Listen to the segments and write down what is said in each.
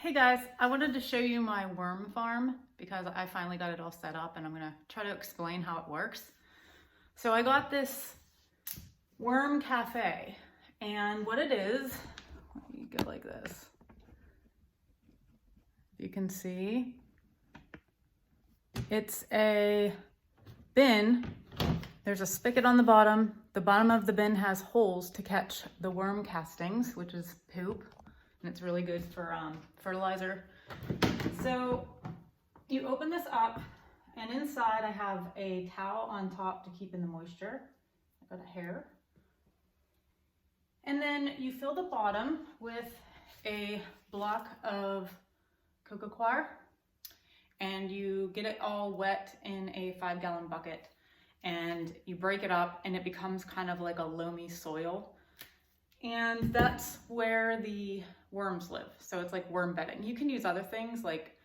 Hey guys, I wanted to show you my worm farm because I finally got it all set up and I'm gonna try to explain how it works. So I got this worm cafe, and what it is, let me go like this. You can see, it's a bin. There's a spigot on the bottom. The bottom of the bin has holes to catch the worm castings, which is poop, and it's really good for fertilizer. So you open this up, and inside I have a towel on top to keep in the moisture. I got a hair. And then you fill the bottom with a block of coco coir, and you get it all wet in a 5-gallon bucket, and you break it up and it becomes kind of like a loamy soil. And that's where the worms live. So it's like worm bedding. You can use other things like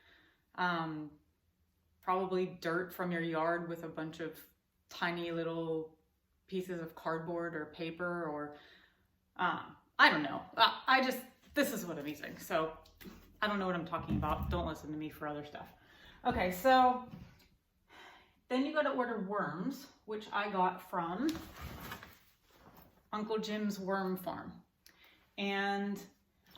probably dirt from your yard with a bunch of tiny little pieces of cardboard or paper, or I don't know. This is what I'm using. So I don't know what I'm talking about. Don't listen to me for other stuff. Okay, so then you got to order worms, which I got from Uncle Jim's Worm Farm. And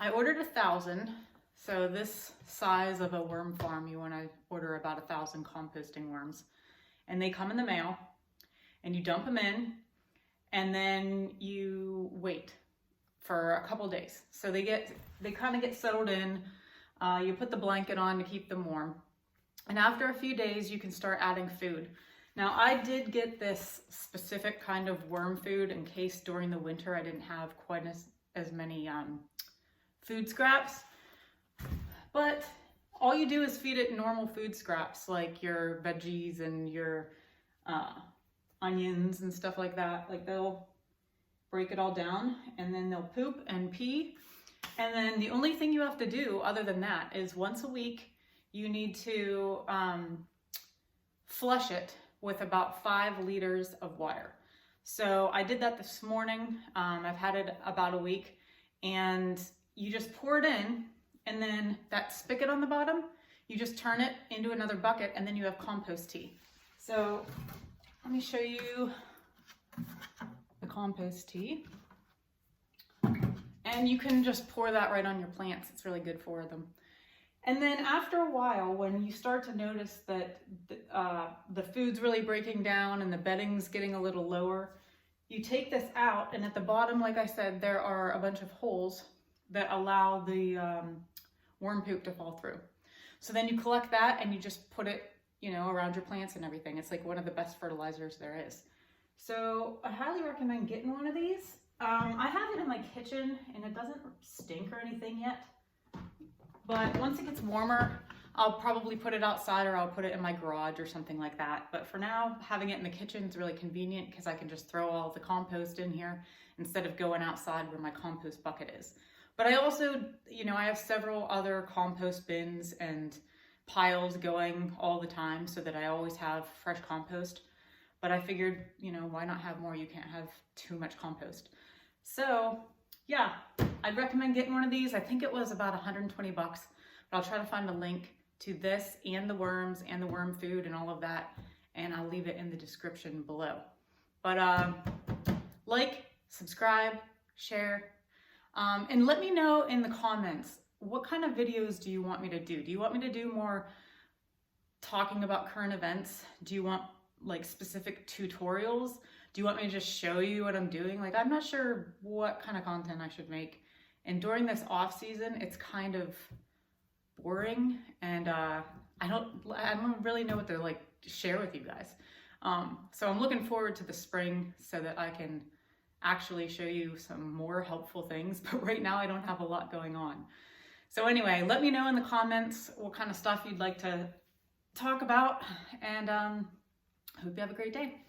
I ordered 1,000. So this size of a worm farm, you want to order about 1,000 composting worms. And they come in the mail, and you dump them in, and then you wait for a couple days. So they kind of get settled in. You put the blanket on to keep them warm. And after a few days, you can start adding food. Now, I did get this specific kind of worm food in case during the winter I didn't have quite as many food scraps. But all you do is feed it normal food scraps, like your veggies and your onions and stuff like that. Like, they'll break it all down, and then they'll poop and pee. And then the only thing you have to do other than that is once a week, you need to flush it with about 5 liters of water. So I did that this morning. I've had it about a week, and you just pour it in, and then that spigot on the bottom, you just turn it into another bucket, and then you have compost tea. So let me show you the compost tea. And you can just pour that right on your plants. It's really good for them. And then after a while, when you start to notice that the food's really breaking down and the bedding's getting a little lower, you take this out, and at the bottom, like I said, there are a bunch of holes that allow the worm poop to fall through. So then you collect that and you just put it, around your plants and everything. It's like one of the best fertilizers there is. So I highly recommend getting one of these. I have it in my kitchen, and it doesn't stink or anything yet. But once it gets warmer, I'll probably put it outside, or I'll put it in my garage or something like that. But for now, having it in the kitchen is really convenient because I can just throw all the compost in here instead of going outside where my compost bucket is. But I also, I have several other compost bins and piles going all the time so that I always have fresh compost. But I figured, why not have more? You can't have too much compost. So yeah, I'd recommend getting one of these. I think it was about 120 bucks, but I'll try to find a link to this and the worms and the worm food and all of that, and I'll leave it in the description below. But like, subscribe, share, and let me know in the comments, what kind of videos do you want me to do? Do you want me to do more talking about current events? Do you want like specific tutorials? Do you want me to just show you what I'm doing? Like, I'm not sure what kind of content I should make. And during this off season, it's kind of boring, and I don't really know what to like share with you guys. So I'm looking forward to the spring so that I can actually show you some more helpful things. But right now I don't have a lot going on. So anyway, let me know in the comments what kind of stuff you'd like to talk about, and hope you have a great day.